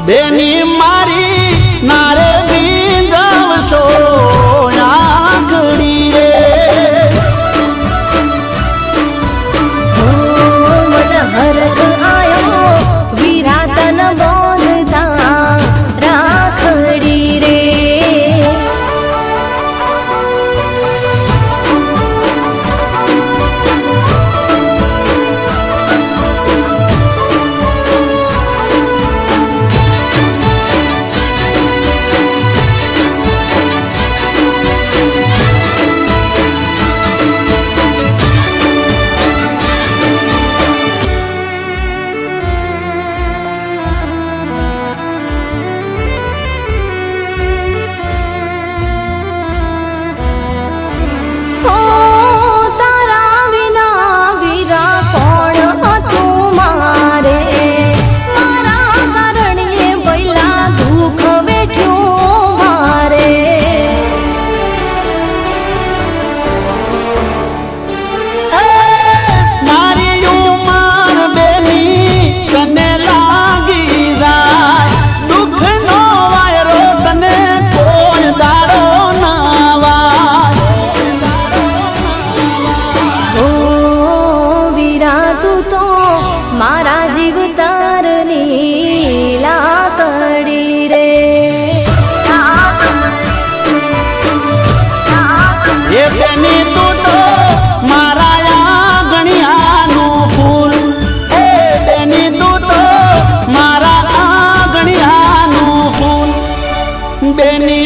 બેની મારી નારે બીજાવશો આંગળી રે ભરત આયો વિરાતન બોધતા રાખડી રે મારા જીવ તારની લાકડી રે એ બેની તું તો મારા આંગણિયાનું ફૂલ એ બેની તું તો મારા આંગણિયાનું ફૂલ બેની